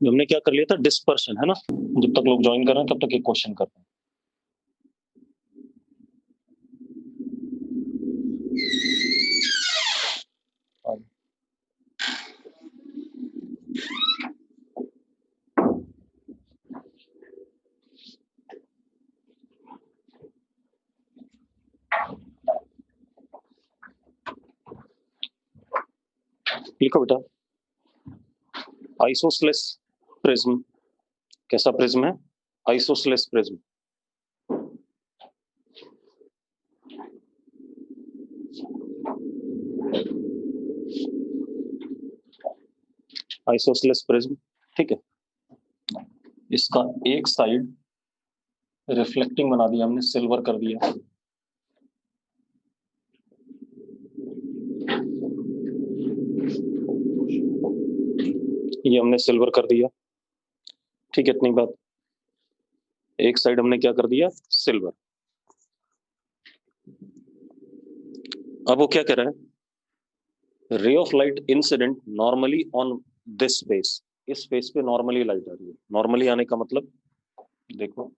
हमने क्या कर लिया था, डिस्पर्शन, है ना। जब तक लोग ज्वाइन कर रहे हैं तब तक एक क्वेश्चन करते हैं। लिखो बेटा, आइसोसेलेस प्रिज्म कैसा प्रिज्म है? Isosceles prism. आइसोसेलेस प्रिज्म, ठीक है। इसका एक साइड रिफ्लेक्टिंग बना दिया हमने, सिल्वर कर दिया। ये हमने सिल्वर कर दिया, ठीक है। इतनी बात। एक साइड हमने क्या कर दिया, सिल्वर। अब वो क्या कह रहा है, रे of light incident normally on this space. इस स्पेस पे नॉर्मली लाइट आ रही है। नॉर्मली आने का मतलब देखो,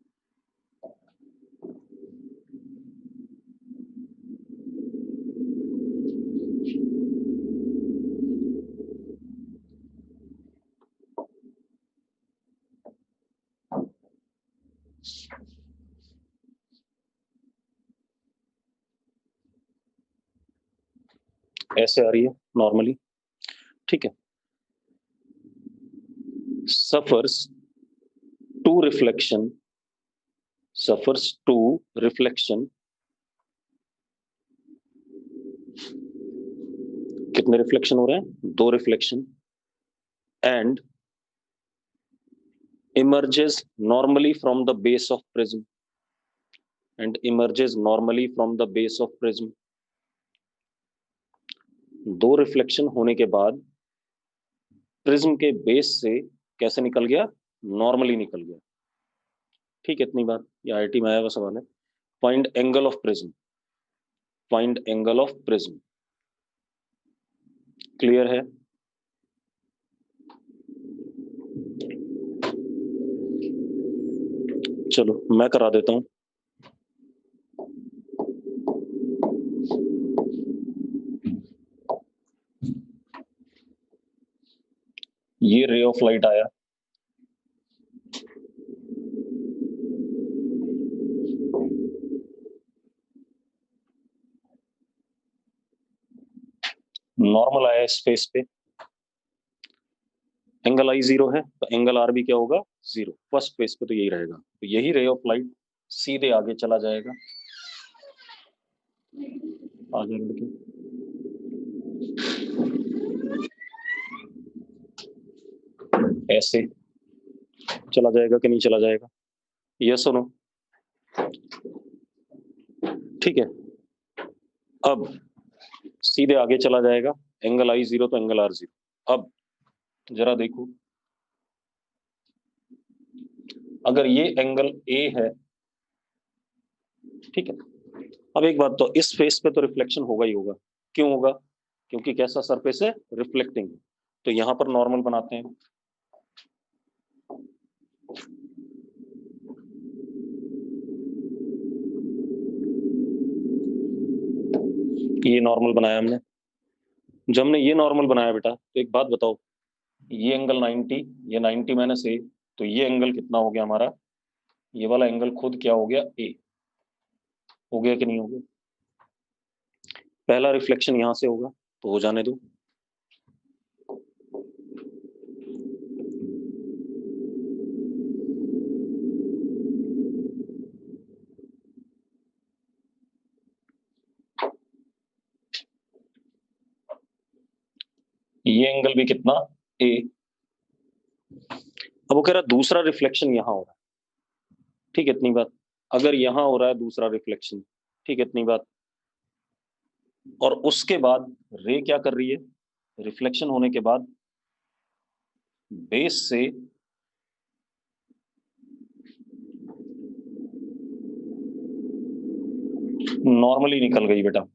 ऐसे आ रही है नॉर्मली, ठीक है। Suffers to reflection, suffers to reflection. कितने रिफ्लेक्शन हो रहे हैं? 2 reflection. And emerges normally from the base of prism, and emerges normally from the base of prism। 2 reflection होने के बाद प्रिज्म के बेस से कैसे निकल गया? नॉर्मली निकल गया, ठीक है। इतनी बात। ये आईआईटी में आया हुआ सवाल है। Find angle of prism, find angle of prism. Clear है? चलो मैं करा देता हूं। ये रे ऑफ लाइट आया, नॉर्मल आया स्पेस पे। एंगल आई 0 है तो एंगल आर भी क्या होगा? 0। फर्स्ट फेस पे तो यही रहेगा। तो यही रे ऑफ लाइट सीधे आगे चला जाएगा, आगे लड़के ऐसे चला जाएगा कि नहीं चला जाएगा? यस और नो? ठीक है। अब सीधे आगे चला जाएगा, एंगल आई 0 तो एंगल आर 0। अब जरा देखो, अगर ये एंगल ए है, ठीक है। अब एक बात, तो इस फेस पे तो रिफ्लेक्शन होगा ही होगा। क्यों होगा? क्योंकि कैसा सरफेस है? रिफ्लेक्टिंग। तो यहां पर नॉर्मल बनाते हैं। ये नॉर्मल बनाया हमने। जब हमने ये नॉर्मल बनाया बेटा, तो एक बात बताओ, ये एंगल 90, ये 90 माइनस ए, तो ये एंगल कितना हो गया हमारा? ये वाला एंगल खुद क्या हो गया? ए। हो गया कि नहीं हो गया? पहला रिफ्लेक्शन यहां से होगा, तो हो जाने दो। ये एंगल भी कितना? ए। अब वो कह रहा दूसरा रिफ्लेक्शन यहां हो रहा है, ठीक है। इतनी बात। अगर यहां हो रहा है दूसरा रिफ्लेक्शन, ठीक है। इतनी बात। और उसके बाद रे क्या कर रही है? रिफ्लेक्शन होने के बाद बेस से नॉर्मली निकल गई बेटा,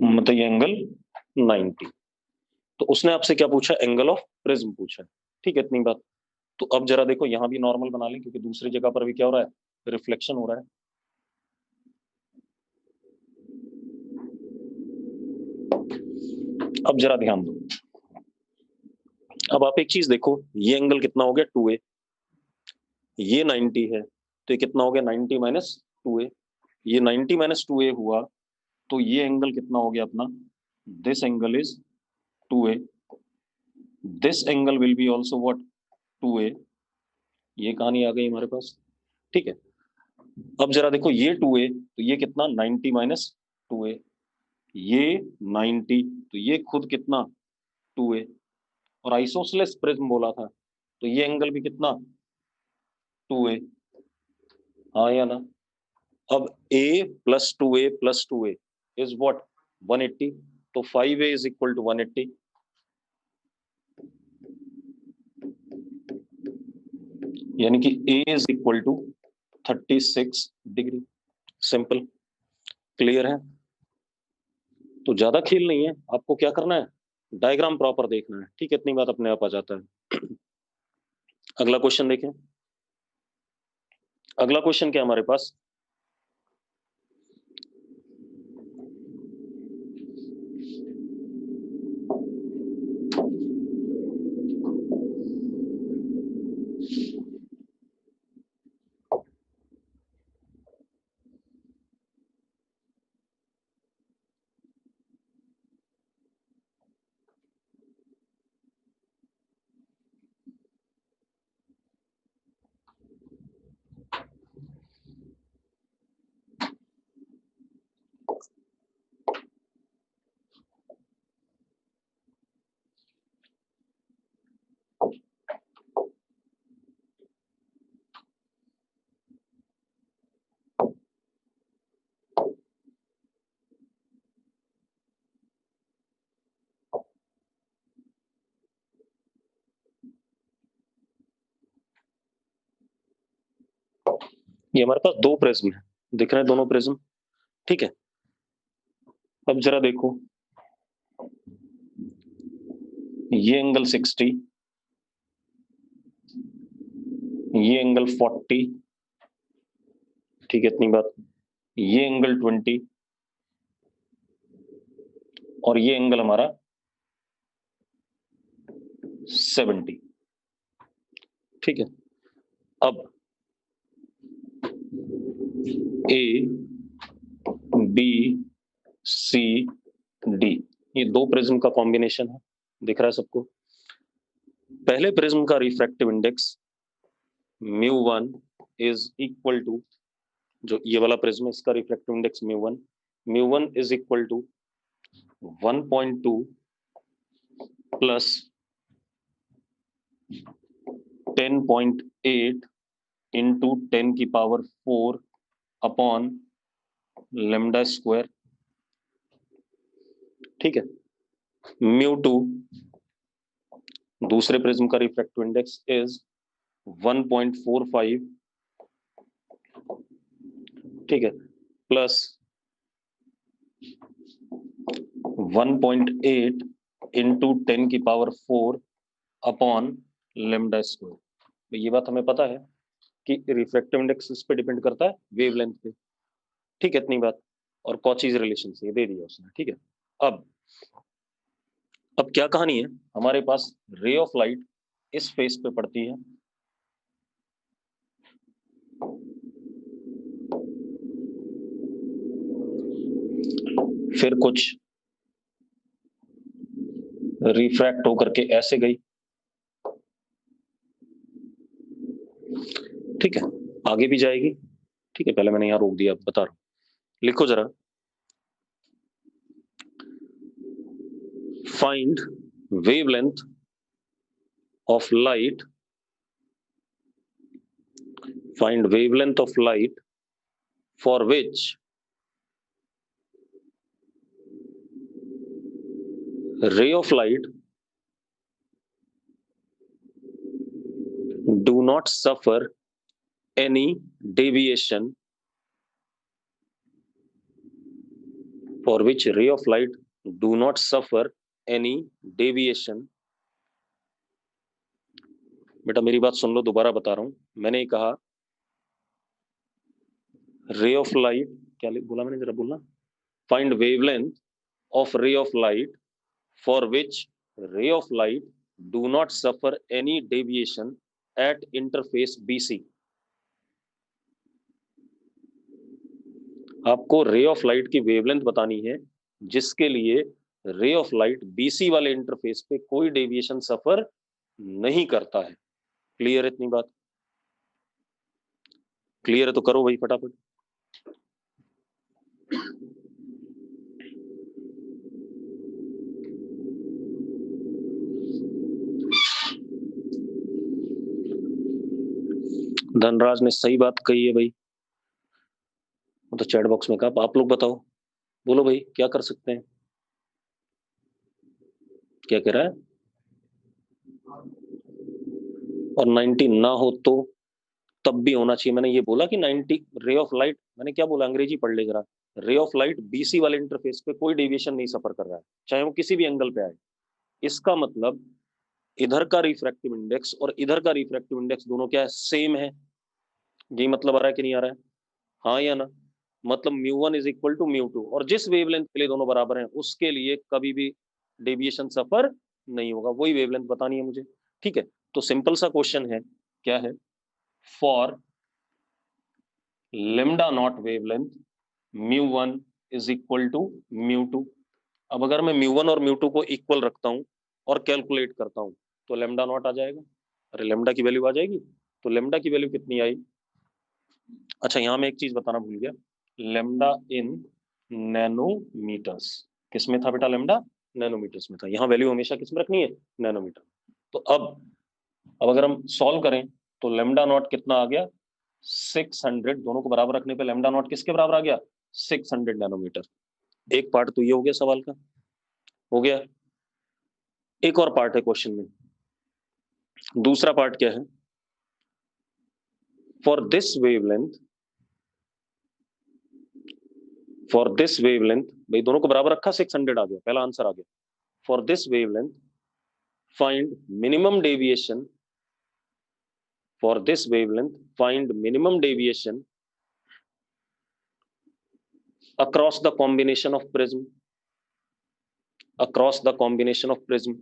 मतलब ये एंगल 90। तो उसने आपसे क्या पूछा, एंगल ऑफ प्रिज्म पूछा। ठीक है, इतनी बात। तो अब जरा देखो यहाँ भी नॉर्मल बना लें, क्योंकि दूसरी जगह पर भी क्या हो रहा है, रिफ्लेक्शन हो रहा है। अब जरा ध्यान दो, अब आप एक चीज देखो, ये एंगल कितना हो गया 2a, ये 90 है, तो ये कितना हो गया 90 माइनस 2a, ये 90 माइनस 2a हुआ, तो ये एंगल कितना हो गया अपना, this angle is 2a, this angle will be also what 2a, ये कहानी आ गई हमारे पास। ठीक है, अब जरा देखो ये 2a, तो ये कितना 90 माइनस 2a, ये 90, तो ये खुद कितना 2a, और आइसोसेलेस प्रिज्म बोला था, तो ये एंगल भी कितना 2a, हाँ या ना। अब a plus 2a plus 2a is what 180, तो 5a इज इक्वल टू 180, यानी कि a is equal to 36 degree. Simple, clear है। तो ज्यादा खेल नहीं है, आपको क्या करना है, डायग्राम प्रॉपर देखना है। ठीक है, इतनी बात अपने आप आ जाता है। अगला क्वेश्चन देखें, अगला क्वेश्चन क्या है हमारे पास, ये हमारे पास दो प्रिज्म है, दिख रहे हैं दोनों प्रिज्म। ठीक है, अब जरा देखो, ये एंगल 60, ये एंगल 40, ठीक है इतनी बात, ये एंगल 20, और ये एंगल हमारा 70। ठीक है, अब ए बी सी डी, ये दो प्रिज्म का कॉम्बिनेशन है, दिख रहा है सबको। पहले प्रिज्म का refractive index μ1 is equal to, जो ये वाला प्रिज्म है इसका refractive index μ1 is equal to 1.2 plus 10.8 into 10 की पावर 4 अपॉन लेमडा स्क्वायर। ठीक है, μ2 दूसरे प्रिज्म का रिफ्रैक्टिव इंडेक्स इज 1.45, ठीक है, प्लस 1.8 इंटू 10 की पावर 4 अपॉन लेमडा स्क्वायर। ये बात हमें पता है कि रिफ्रैक्टिव इंडेक्स इस पे डिपेंड करता है वेवलेंथ पे। ठीक है इतनी बात, और कॉचीज रिलेशन से दे दिया उसने। ठीक है, अब क्या कहानी है, हमारे पास रे ऑफ लाइट इस फेस पे पड़ती है, फिर कुछ रिफ्रैक्ट होकर के ऐसे गई। ठीक है, आगे भी जाएगी। ठीक है, पहले मैंने यहां रोक दिया, बता रहा हूं, लिखो जरा, find wavelength of light, find wavelength of light for which ray of light do not suffer any deviation, for which ray of light do not suffer any deviation, बेटा मेरी बात सुन लो, दोबारा बता रहा हूं, मैंने ये कहा रे ऑफ लाइट, क्या बोला मैंने, जरा बोलना, find wavelength of ray of light for which ray of light do not suffer any deviation at interface BC। आपको रे ऑफ लाइट की वेवलेंथ बतानी है जिसके लिए रे ऑफ लाइट BC वाले इंटरफेस पे कोई डेविएशन सफर नहीं करता है। क्लियर है इतनी बात? क्लियर है तो करो भाई फटाफट। धनराज ने सही बात कही है भाई, तो चैट बॉक्स में कहा, आप लोग बताओ, बोलो भाई क्या कर सकते हैं, क्या कह रहा है? और 90 ना हो तो तब भी होना चाहिए। मैंने ये बोला कि 90 रे ऑफ लाइट, मैंने क्या बोला, अंग्रेजी पढ़ ले जरा, रे ऑफ लाइट BC वाले इंटरफेस पे कोई डेविएशन नहीं सफर कर रहा है, चाहे वो किसी भी एंगल पे आए। इसका मतलब इधर का रिफ्रैक्टिव इंडेक्स और इधर का रिफ्रैक्टिव इंडेक्स दोनों क्या है, सेम है। यही मतलब आ रहा है कि नहीं आ रहा है? हाँ या ना? मतलब μ1 इज इक्वल टू μ2, और जिस वेवलेंथ के लिए दोनों बराबर हैं उसके लिए कभी भी डेविएशन सफर नहीं होगा। वही वेवलेंथ बतानी है मुझे, ठीक है? तो सिंपल सा क्वेश्चन है, क्या है, for lambda nought wavelength μ1 is equal to μ2। अब अगर मैं μ1 और μ2 को इक्वल रखता हूं और कैलकुलेट करता हूं तो लेमडा नॉट आ जाएगा। अरे लेमडा की वैल्यू आ जाएगी, तो लेमडा की वैल्यू कितनी आई? अच्छा यहां मैं एक चीज बताना भूल गया, लेमडा इन नैनोमीटर्स। किस में था बेटा लेमडा? नैनोमीटर्स में था। यहाँ वैल्यू हमेशा किस में रखनी है? नैनोमीटर। तो अब अगर हम सॉल्व करें तो लेमडा नॉट कितना आ गया? 600। दोनों को बराबर रखने पे लेमडा नॉट किसके बराबर आ गया? 600 नैनोमीटर। एक पार्ट तो ये हो गया सवाल का, हो गया। एक और पार्ट है क्वेश्चन में, दूसरा पार्ट क्या है, for this wavelength, for this wavelength, भाई दोनों को बराबर रखा, 600 आ गया, पहला आंसर आ गया। For this wavelength find minimum deviation, for this wavelength find minimum deviation across the combination of prism, across the combination of prism।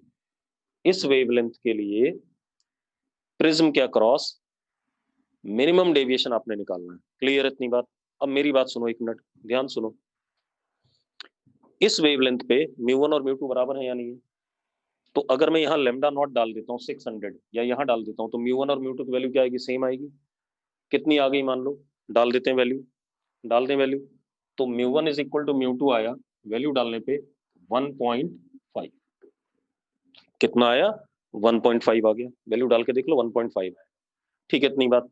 इस वेवलेंथ के लिए प्रिज्म के अक्रॉस मिनिमम डेविएशन आपने निकालना है। क्लियर इतनी बात? अब मेरी बात सुनो, एक मिनट ध्यान सुनो। इस वेवलेंथ पे μ1 और μ2 बराबर है या नहीं है? तो अगर मैं यहाँ लेमडा नॉट डाल देता हूँ 600, या यहाँ डाल देता हूँ, तो μ1 और μ2 की वैल्यू क्या आएगी? सेम आएगी। कितनी आ गई मान लो, डाल देते हैं वैल्यू, डाल दें वैल्यू, तो μ1 इज इक्वल टू μ2 आया, वैल्यू डालने पे 1.5। कितना आया? 1.5 आ गया, वैल्यू डाल के देख लो 1.5 है। ठीक है इतनी बात?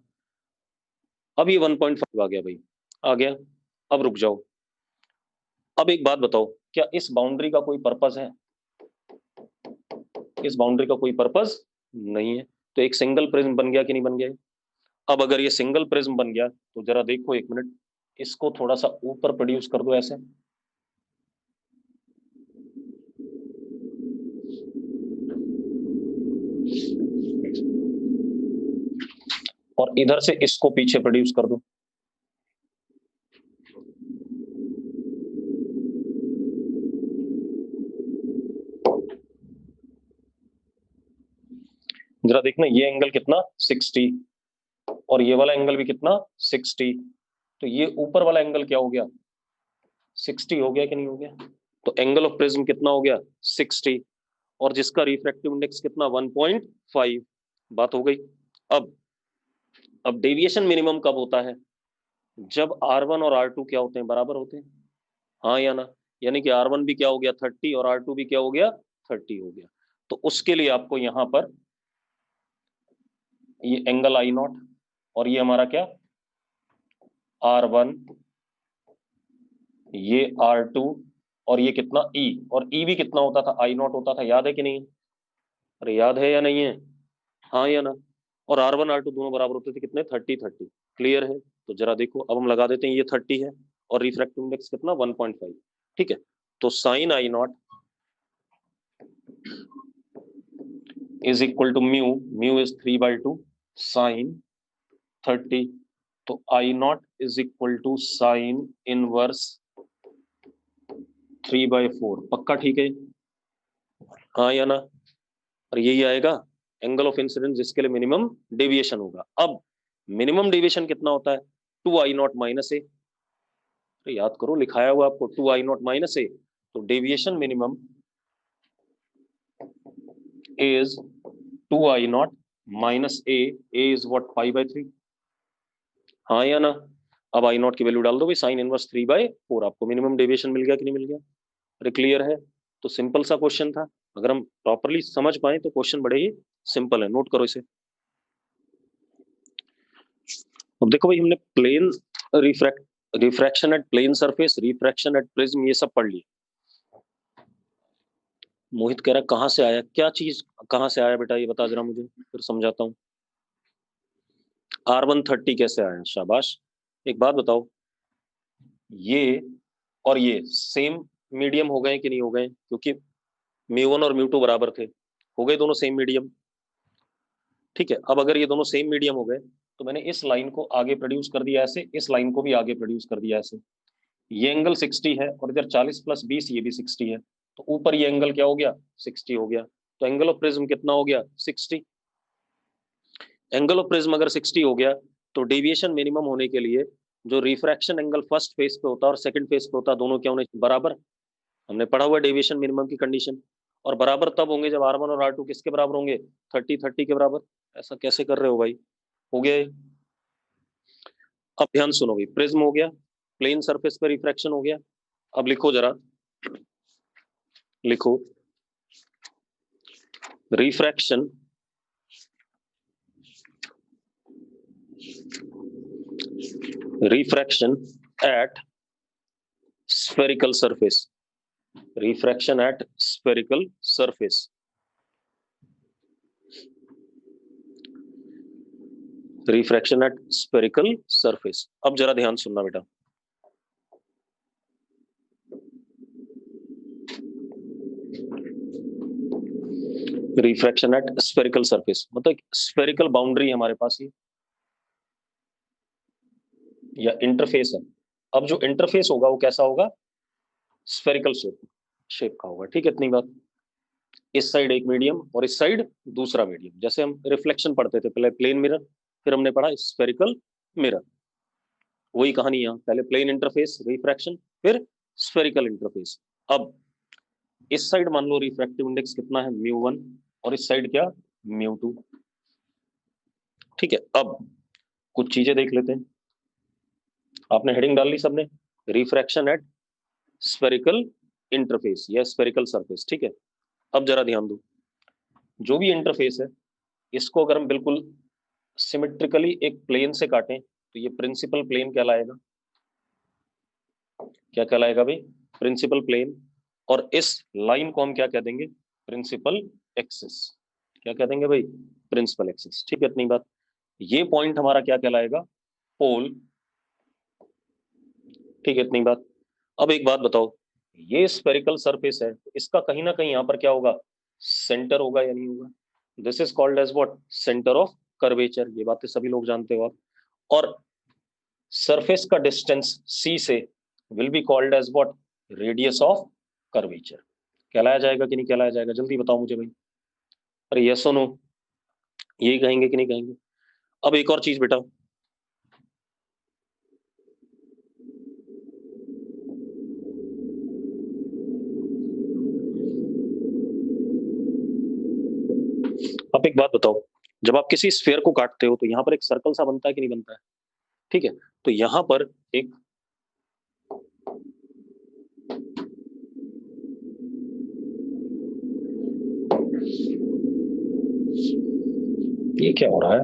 अब ये 1.5 आ गया भाई, आ गया। अब रुक जाओ, अब एक बात बताओ, क्या इस बाउंड्री का कोई पर्पस है? इस बाउंड्री का कोई पर्पस नहीं है, तो एक सिंगल प्रिज्म बन गया कि नहीं बन गया? अब अगर ये सिंगल प्रिज्म बन गया तो जरा देखो एक मिनट, इसको थोड़ा सा ऊपर प्रोड्यूस कर दो ऐसे, और इधर से इसको पीछे प्रोड्यूस कर दो। जरा देखना, ये एंगल कितना? 60, और ये वाला एंगल भी कितना? 60। तो ये ऊपर वाला एंगल क्या हो गया? 60 हो गया कि नहीं हो गया? तो एंगल ऑफ प्रिज्म कितना हो गया? 60, और जिसका रिफ्रैक्टिव इंडेक्स कितना? 1.5। बात हो गई। अब डेविएशन मिनिमम कब होता है? जब R1 और R2 क्या होते हैं? बराबर होते हैं। हाँ या ना? यानी कि R1 भी क्या हो गया? 30, और R2 भी क्या हो गया? 30 हो गया। तो उसके लिए आपको यहां पर ये एंगल I0, और ये हमारा क्या? R1, ये R2, और ये कितना? E, और E भी कितना होता था? I0 होता था, याद है कि नहीं? अरे याद है या नहीं है? हाँ या ना? और R1 R2 दोनों बराबर होते थे कितने? 30। क्लियर है? तो जरा देखो, अब हम लगा देते हैं, ये 30 है और रिफ्रैक्टिव इंडेक्स कितना? 1.5। ठीक है, तो sine I0 is equal to mu, mu is 3/2 sine 30, तो I nought is equal to sine inverse 3/4। पक्का ठीक है? हाँ या ना? और यही आएगा एंगल ऑफ इंसिडेंस जिसके लिए मिनिमम डेविएशन होगा। अब मिनिमम डेविएशन कितना होता है? 2I0 minus A. तो याद करो, लिखाया हुआ आपको 2I0 माइनस ए, तो deviation minimum is 2I0 minus A, A is what, पाई/3। हाँ या ना? अब I0 की वैल्यू डाल दो भाई, साइन इनवर्स 3/4, आपको मिनिमम डेविएशन मिल गया कि नहीं मिल गया? अरे क्लियर है? तो सिंपल सा क्वेश्चन था, अगर हम प्रॉपरली समझ पाए तो क्वेश्चन बड़े ही सिंपल है। नोट करो इसे। अब देखो भाई, हमने plane refraction at plane surface, refraction at prism, ये सब पढ़ लिया। मोहित कह रहा कहां से आया, क्या चीज कहां से आया बेटा, ये बता जरा मुझे, फिर समझाता हूँ। R130 कैसे आया? शाबाश। एक बात बताओ, ये और ये सेम मीडियम हो गए कि नहीं हो गए? क्योंकि μ1 और μ2 बराबर थे, हो गए दोनों सेम मीडियम। ठीक है, अब अगर ये दोनों सेम मीडियम हो गए तो मैंने इस लाइन को आगे प्रोड्यूस कर दिया ऐसे, इस लाइन को भी आगे प्रोड्यूस कर दिया ऐसे। ये एंगल 60 है और इधर 40 + 20 ये भी 60 है, तो ऊपर ये एंगल क्या हो गया? 60 हो गया। तो एंगल ऑफ प्रिज्म कितना हो गया? 60। एंगल ऑफ प्रिज्म अगर 60 हो गया तो डेविएशन मिनिमम होने के लिए जो रिफ्रैक्शन एंगल फर्स्ट फेस पे होता है और सेकंड फेस पे होता है, दोनों क्या होने बराबर। हमने पढ़ा हुआ डेविएशन मिनिमम की कंडीशन। और बराबर तब होंगे जब R1 और R2 किसके बराबर होंगे? 30 के बराबर। ऐसा कैसे कर रहे हो भाई? हो गया ये। अब ध्यान सुनो भाई, प्रिज्म हो गया, प्लेन सरफेस पे रिफ्रैक्शन हो गया। अब लिखो जरा, लिखो refraction refraction at spherical surface, refraction eight spherical surface, refraction eight spherical surface. अब जरा ध्यान सुनना बेटा, रिफ्रैक्शन एट स्फेरिकल सरफेस मतलब स्फेरिकल बाउंड्री हमारे पास ही या इंटरफेस है। अब जो इंटरफेस होगा वो कैसा होगा? स्फेरिकल शेप का होगा। ठीक है, इतनी बात। इस साइड एक मीडियम और इस साइड दूसरा मीडियम, जैसे हम रिफ्लेक्शन पढ़ते थे, पहले प्लेन मिरर, फिर हमने पढ़ा स्फेरिकल मिरर। वही कहानी यहाँ, पहले प्लेन इंटरफेस रिफ्रैक्शन, फिर स्फेरिकल इंटरफेस। अब इस साइड मान लो रिफ्रैक्टिव इंडेक्स कितना है? μ1, और इस साइड क्या? μ2। ठीक है, अब कुछ चीजें देख लेते हैं। आपने हेडिंग डाल ली सबने, रिफ्रैक्शन एट स्फेरिकल इंटरफेस या स्फेरिकल सरफेस। ठीक है, अब जरा ध्यान दो, जो भी इंटरफेस है इसको अगर हम बिल्कुल सिमेट्रिकली एक प्लेन से काटें तो ये प्रिंसिपल प्लेन कहलाएगा। क्या कहलाएगा भाई? Principal plane. और इस लाइन को हम क्या कह देंगे? Principal axis. क्या कह देंगे भाई? Principal axis. ठीक है, इतनी बात। ये पॉइंट हमारा क्या कहलाएगा? पोल। ठीक है, इतनी बात। अब एक बात बताओ, ये स्फेरिकल सरफेस है, इसका कहीं ना कहीं यहाँ पर क्या होगा? सेंटर होगा या नहीं होगा? This is called as what? Centre of curvature. ये बातें सभी लोग जानते हो आप। और सरफेस का डिस्टेंस सी से will be called as what? Radius of curvature. कहलाया जाएगा कि नहीं कहलाया जाएगा? जल्दी बताओ मुझे भाई। अरे यस और नो, यही कहेंगे कि नहीं कहेंगे? अब एक और चीज बेटा, अब एक बात बताओ, जब आप किसी स्फीयर को काटते हो तो यहाँ पर एक सर्कल सा बनता है कि नहीं बनता है? ठीक है, तो यहाँ पर एक ये क्या हो रहा है?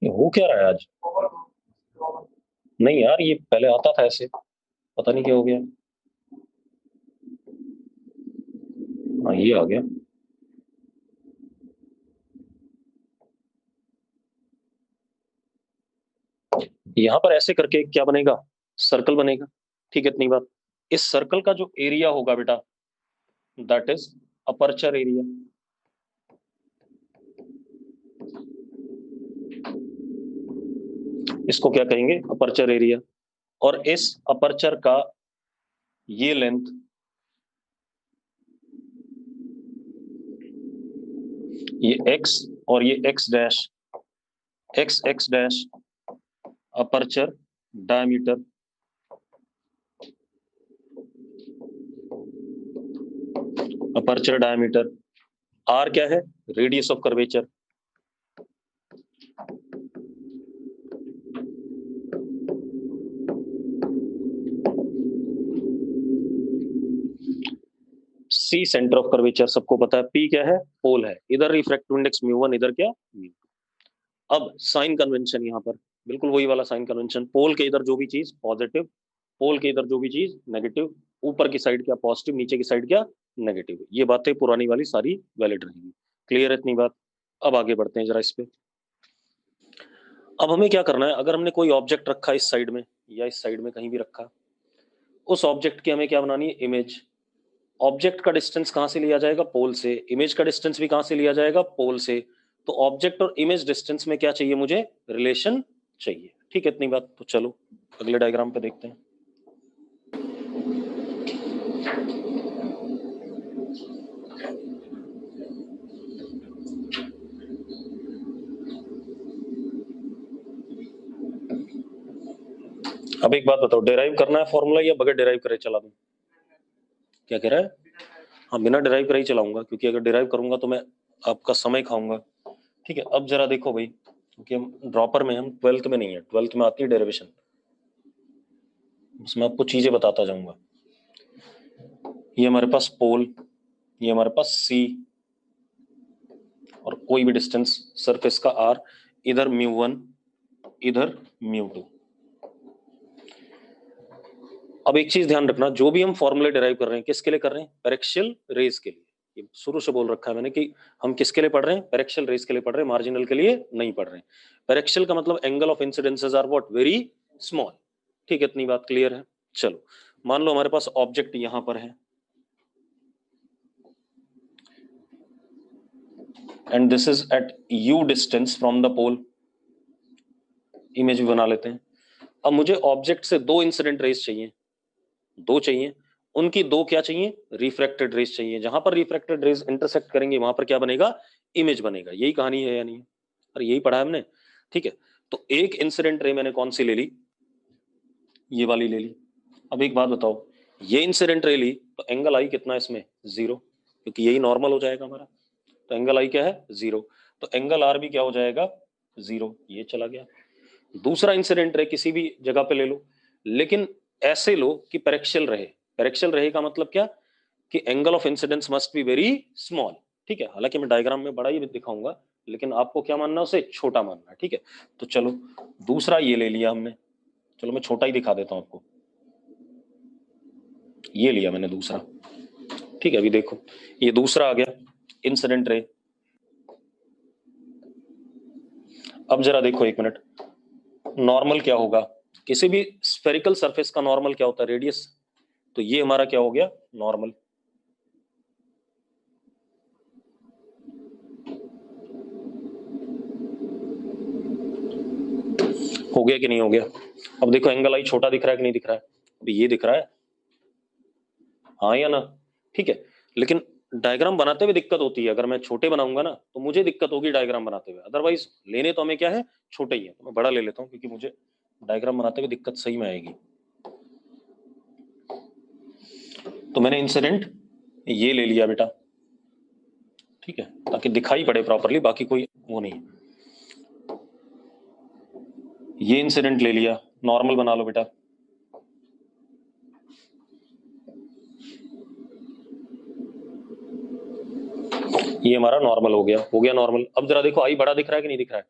ये हो क्या रहा है आज? नहीं यार, ये पहले आता था ऐसे, पता नहीं क्या हो गया। हाँ, ये आ गया। यहां पर ऐसे करके क्या बनेगा, सर्कल बनेगा, ठीक है इतनी बात। इस सर्कल का जो एरिया होगा बेटा, दैट इज अपर्चर एरिया। इसको क्या कहेंगे, अपर्चर एरिया। और इस अपर्चर का ये लेंथ, ये x और ये x dash, x dash aperture diameter, aperture diameter. r क्या है, radius of curvature. c centre of curvature सबको पता है, p क्या है, पोल है, इधर रिफ्रैक्टिव इंडेक्स μ1, इधर क्या μ। अब साइन कन्वेंशन यहाँ पर बिल्कुल वही वाला साइन कन्वेंशन, पोल के इधर जो भी चीज पॉजिटिव, पोल के इधर जो भी चीज नेगेटिव, ऊपर की साइड क्या पॉजिटिव, नीचे की साइड क्या नेगेटिव। ये बातें पुरानी वाली सारी वैलिड रहेंगी। क्लियर है इतनी बात। अब आगे बढ़ते हैं जरा इस पे। अब हमें क्या करना है, अगर हमने कोई ऑब्जेक्ट रखा इस साइड में या इस साइड में कहीं भी रखा, उस ऑब्जेक्ट की हमें क्या बनानी है, इमेज। ऑब्जेक्ट का डिस्टेंस कहां से लिया जाएगा, पोल से। इमेज का डिस्टेंस भी कहां से लिया जाएगा, पोल से। तो ऑब्जेक्ट और इमेज डिस्टेंस में क्या चाहिए मुझे, रिलेशन चाहिए। ठीक है इतनी बात। तो चलो अगले डायग्राम पे देखते हैं। अब एक बात बताओ, डिराइव करना है फॉर्मूला या बगैर डिराइव करे चला दूं? क्या कह रहा है? हाँ बिना डिराइव करे ही चलाऊंगा, क्योंकि अगर डिराइव करूंगा तो मैं आपका समय खाऊंगा। ठीक है, अब जरा देखो भाई, क्योंकि हम ड्रॉपर में, हम 12th में नहीं है, 12th में आती है डेरिवेशन, उसमें आपको चीजें बताता जाऊंगा। ये हमारे पास पोल, ये हमारे पास सी, और कोई भी डिस्टेंस सरफेस का आर, इधर μ1, इधर μ2। अब एक चीज ध्यान रखना, जो भी हम फॉर्मूले डिराइव कर रहे हैं किसके लिए कर रहे हैं, पेरेक्शियल रेज के लिए। ये शुरू से बोल रखा है मैंने कि हम किसके लिए पढ़ रहे हैं, पेरेक्शियल रेज के लिए पढ़ रहे हैं, मार्जिनल के लिए नहीं पढ़ रहे हैं। पेरेक्शियल का मतलब angle of incidences are what, very small. ठीक है इतनी बात क्लियर है। चलो मान लो हमारे पास ऑब्जेक्ट यहां पर है, and this is at u distance from the pole. Image भी बना लेते हैं। अब मुझे ऑब्जेक्ट से दो इंसिडेंट रेज चाहिए, दो चाहिए। उनकी दो क्या चाहिए, रिफ्रैक्टेड रेज चाहिए। जहां पर रिफ्रैक्टेड रेज इंटरसेक्ट करेंगे वहां पर क्या बनेगा, इमेज बनेगा। यही कहानी है या नहीं? अरे यही पढ़ा है हमने। ठीक है, तो एक इंसिडेंट रे मैंने कौन सी ले ली, ये वाली ले ली। अब एक बात बताओ, ये इंसिडेंट रे ली तो एंगल आई कितना है इसमें, 0, क्योंकि यही नॉर्मल हो जाएगा हमारा। तो एंगल आई क्या है, 0। तो एंगल आर भी क्या हो जाएगा, 0। ये चला गया। दूसरा इंसिडेंट रे किसी भी जगह पे ले लो, लेकिन ऐसे लो कि पेरेक्शियल रहे। पेरेक्शियल रहे का मतलब क्या, कि angle of incidence must be very small. ठीक है, हालांकि मैं डायग्राम में बड़ा ही दिखाऊंगा, लेकिन आपको क्या मानना है, उसे छोटा मानना है। ठीक है, तो चलो दूसरा ये ले लिया हमने। चलो मैं छोटा ही दिखा देता हूं आपको, ये लिया मैंने दूसरा। ठीक है, अभी देखो ये दूसरा आ गया इंसिडेंट रे। अब जरा देखो एक मिनट, नॉर्मल क्या होगा, किसी भी स्फेरिकल सरफेस का नॉर्मल क्या होता है, रेडियस। तो ये हमारा क्या हो गया, नॉर्मल। हो गया कि नहीं हो गया? अब देखो एंगल आई छोटा दिख रहा है कि नहीं दिख रहा है, अभी ये दिख रहा है, हाँ या ना? ठीक है, लेकिन डायग्राम बनाते हुए दिक्कत होती है। अगर मैं छोटे बनाऊंगा ना तो मुझे दिक्कत होगी डायग्राम बनाते हुए, अदरवाइज लेने तो हमें क्या है, छोटे ही है। तो मैं बड़ा ले लेता हूँ, क्योंकि मुझे डायग्राम बनाते हुए दिक्कत सही में आएगी। तो मैंने इंसिडेंट ये ले लिया बेटा, ठीक है, ताकि दिखाई पड़े प्रॉपरली, बाकी कोई वो नहीं। ये इंसिडेंट ले लिया, नॉर्मल बना लो बेटा। ये हमारा नॉर्मल हो गया नॉर्मल। अब जरा देखो आई बड़ा दिख रहा है कि नहीं दिख रहा है?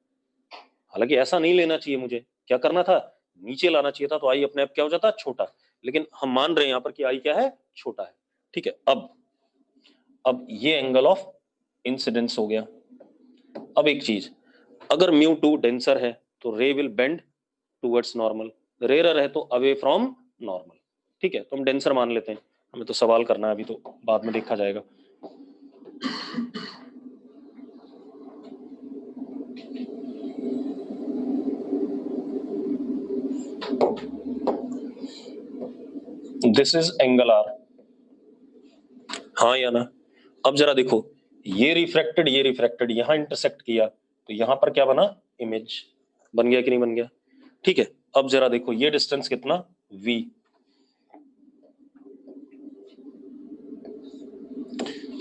हालांकि ऐसा नहीं लेना चाहिए, मुझे क्या करना था, नीचे लाना चाहिए था, तो आई अपने आप क्या हो जाता, छोटा। लेकिन हम मान रहे हैं यहाँ पर कि आई क्या है, छोटा है। ठीक है, अब ये एंगल ऑफ इंसिडेंस हो गया। अब एक चीज, अगर μ2 डेंसर है तो ray will bend towards normal, rarer है तो अवे फ्रॉम नॉर्मल। ठीक है, तो हम डेंसर मान लेते हैं, हमें तो सवाल करना है, अभी तो बाद में देखा जाएगा। दिस इज एंगल आर, हाँ या ना? अब जरा देखो, ये रिफ्रैक्टेड यहां इंटरसेक्ट किया, तो यहां पर क्या बना? इमेज बन गया कि नहीं बन गया? ठीक है, अब जरा देखो ये डिस्टेंस कितना? v।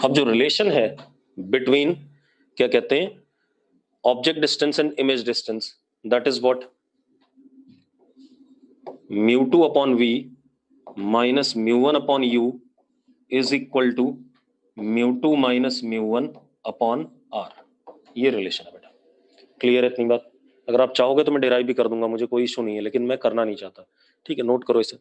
अब जो रिलेशन है बिटवीन, क्या कहते हैं, object distance and image distance, that is what? μ2 upon v minus μ1 upon u is equal to μ2 minus μ1 upon r। ये रिलेशन है बेटा, क्लियर है इतनी बात? अगर आप चाहोगे तो मैं डिराइव भी कर दूंगा, मुझे कोई इशू नहीं है, लेकिन मैं करना नहीं चाहता। ठीक है, नोट करो इसे।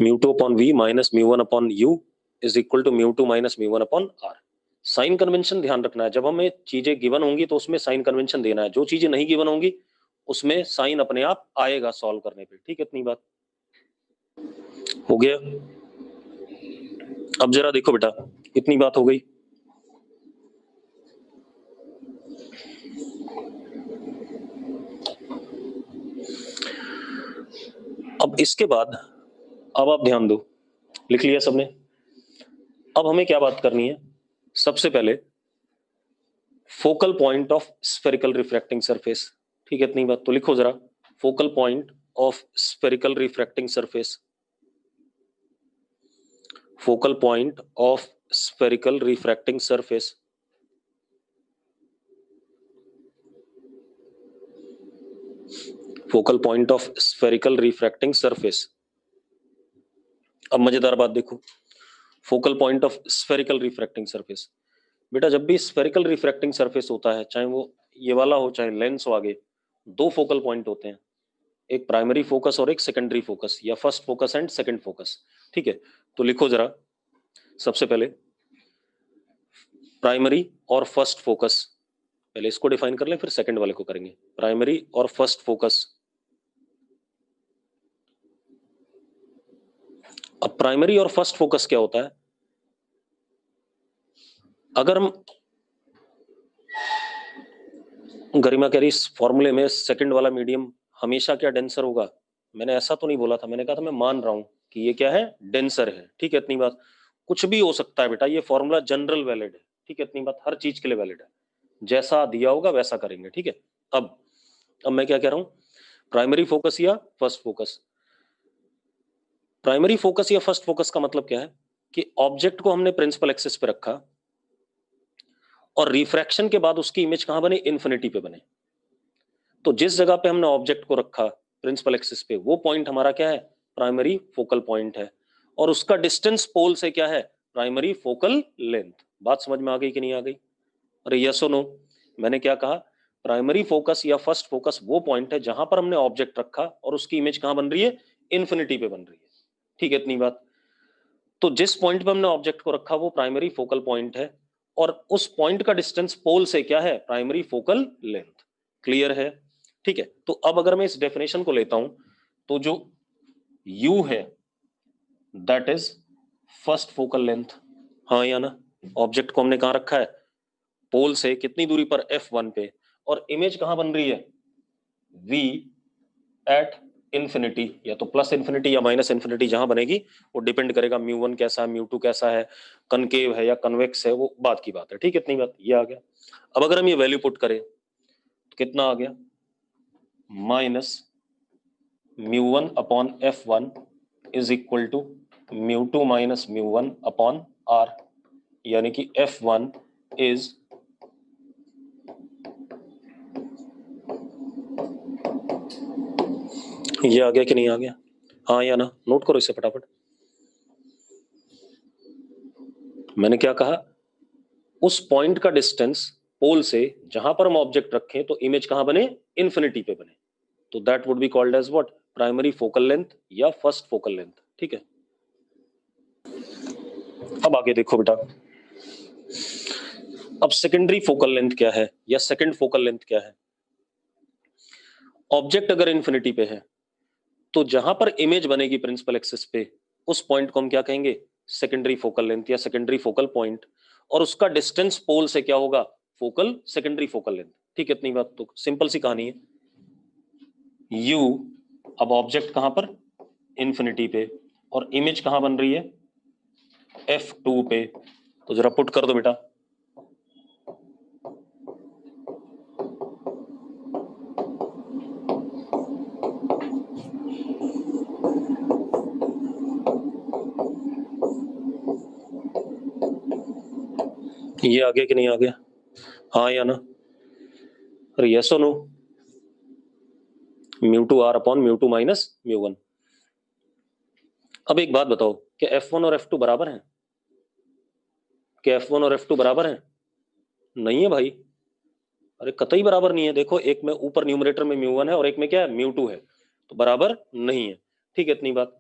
μ2 upon v minus μ1 upon u is equal to μ2 minus μ1 upon r। Sign convention ध्यान रखना है, जब हमें चीजें गिवन होंगी तो उसमें साइन कन्वेंशन देना है, जो चीजें नहीं गिवन होंगी उसमें साइन अपने आप आएगा सॉल्व करने पे। ठीक है, इतनी बात हो गया। अब जरा देखो बेटा, इतनी बात हो गई। अब इसके बाद, अब आप ध्यान दो, लिख लिया सबने? अब हमें क्या बात करनी है? सबसे पहले focal point of spherical refracting surface. ठीक है, इतनी बात तो लिखो जरा, focal point of spherical refracting surface, focal point of spherical refracting surface. Focal point of spherical refracting surface. अब मजेदार बात देखो, focal point of spherical refracting surface, बेटा जब भी स्फेरिकल रिफ्रैक्टिंग सरफेस होता है, चाहे वो ये वाला हो चाहे लेंस हो, आगे दो फोकल पॉइंट होते हैं, एक प्राइमरी फोकस और एक सेकेंडरी फोकस, या first focus and second focus. ठीक है, तो लिखो जरा, सबसे पहले प्राइमरी और फर्स्ट फोकस, पहले इसको डिफाइन कर लें फिर सेकंड वाले को करेंगे। प्राइमरी और फर्स्ट फोकस। अब प्राइमरी और फर्स्ट फोकस क्या होता है? अगर हम, गरिमा कह रही इस फॉर्मूले में सेकंड वाला मीडियम हमेशा क्या डेंसर होगा? मैंने ऐसा तो नहीं बोला था, मैंने कहा था मैं मान रहा हूं कि ये क्या है, डेंसर है। ठीक है, इतनी बात। कुछ भी हो सकता है बेटा, ये फॉर्मूला जनरल वैलिड है। ठीक है, इतनी बात, हर चीज के लिए वैलिड है, जैसा दिया होगा वैसा करेंगे। ठीक है, अब मैं क्या कह रहा हूं, प्राइमरी फोकस या फर्स्ट फोकस। प्राइमरी फोकस या फर्स्ट फोकस का मतलब क्या है कि ऑब्जेक्ट को हमने प्रिंसिपल एक्सिस पे रखा और रिफ्रैक्शन के बाद उसकी इमेज कहां बने? इन्फिनिटी पे बने। तो जिस जगह पे हमने ऑब्जेक्ट को रखा प्रिंसिपल एक्सिस पे, वो पॉइंट हमारा क्या है? प्राइमरी फोकल पॉइंट है, और उसका डिस्टेंस पोल से क्या है? Primary focal length. बात समझ में आ गई कि नहीं आ गई? अरे यस और नो? मैंने क्या कहा, प्राइमरी फोकस या फर्स्ट फोकस वो पॉइंट है जहां पर हमने ऑब्जेक्ट रखा और उसकी इमेज कहां बन रही है? इन्फिनिटी पे बन रही है। ठीक है, इतनी बात। तो जिस पॉइंट पे हमने ऑब्जेक्ट को रखा वो प्राइमरी फोकल पॉइंट है, और उस पॉइंट का डिस्टेंस पोल से क्या है? Primary focal length. क्लियर है? ठीक है, तो अब अगर मैं इस डेफिनेशन को लेता हूं, तो जो u है that is first focal length. हाँ या ना? ऑब्जेक्ट को हमने कहां रखा है? पोल से कितनी दूरी पर? f1 पे, और इमेज कहां बन रही है? v एट इन्फिनिटी, या तो प्लस इन्फिनिटी या माइनस इन्फिनिटी, जहां बनेगी वो डिपेंड करेगा μ1 कैसा है, μ2 कैसा है, कनकेव है या कन्वेक्स है, वो बात की बात है। ठीक है, इतनी बात, ये आ गया। अब अगर हम ये वैल्यू पुट करें तो कितना आ गया? Minus μ1 upon f1 is equal to μ2 minus μ1 upon r, यानी कि f1 इज ये आ गया कि नहीं आ गया? हाँ या ना? नोट करो इसे फटाफट। मैंने क्या कहा, उस पॉइंट का डिस्टेंस पोल से जहां पर हम ऑब्जेक्ट रखें तो इमेज कहां बने? इन्फिनिटी पे बने, तो that would be called as what? Primary focal length या फर्स्ट फोकल लेंथ। ठीक है, अब आगे देखो बेटा, अब सेकेंडरी फोकल लेंथ क्या है या सेकेंड फोकल लेंथ क्या है? ऑब्जेक्ट अगर इन्फिनिटी पे है तो जहां पर इमेज बनेगी प्रिंसिपल एक्सिस पे, उस पॉइंट को हम क्या कहेंगे? सेकेंडरी फोकल लेंथ या सेकेंडरी फोकल पॉइंट। और उसका डिस्टेंस पोल से क्या होगा? Focal secondary focal length. ठीक है, इतनी बात तो सिंपल सी कहानी है। यू, अब ऑब्जेक्ट कहां पर? इन्फिनिटी पे, और इमेज कहां बन रही है? F2 पे। तो जरा पुट कर दो बेटा। ये आ गया कि नहीं आ गया? हाँ या ना? अरे यस और नो? μ2 r upon μ2 minus μ1। अब एक बात बताओ, क्या F1 और F2 बराबर हैं? क्या F1 और F2 बराबर हैं? नहीं है भाई, अरे कतई बराबर नहीं है। देखो, एक में ऊपर न्यूमरेटर में μ1 है और एक में क्या है? μ2 है, तो बराबर नहीं है। ठीक है, इतनी बात।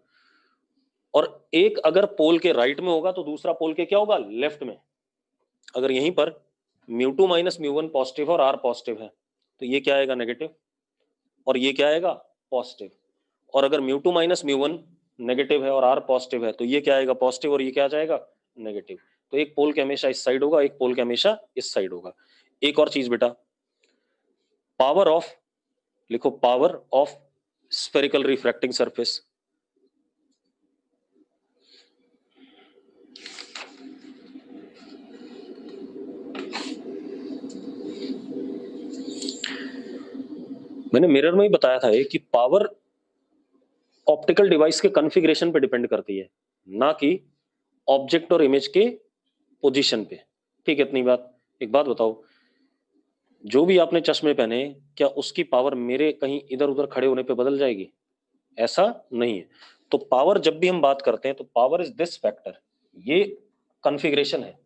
और एक अगर पोल के राइट में होगा तो दूसरा पोल के क्या होगा? लेफ्ट में। अगर यहीं पर μ2 माइनस μ1 पॉजिटिव और r पॉजिटिव है तो ये क्या आएगा? नेगेटिव। और ये क्या आएगा? पॉजिटिव। और अगर μ2 माइनस μ1 नेगेटिव है और r पॉजिटिव है तो ये क्या आएगा? पॉजिटिव। और ये क्या आ जाएगा? नेगेटिव। तो एक पोल के हमेशा इस साइड होगा, एक पोल के हमेशा इस साइड होगा। एक और चीज बेटा, पावर ऑफ, लिखो power of spherical refracting surface. मैंने मिरर में ही बताया था कि पावर ऑप्टिकल डिवाइस के कॉन्फ़िगरेशन पे डिपेंड करती है, ना कि ऑब्जेक्ट और इमेज के पोजीशन पे। ठीक है, इतनी बात। एक बात बताओ, जो भी आपने चश्मे पहने, क्या उसकी पावर मेरे कहीं इधर उधर खड़े होने पे बदल जाएगी? ऐसा नहीं है। तो पावर जब भी हम बात करते हैं तो पावर इज दिस फैक्टर, ये कॉन्फ़िगरेशन है।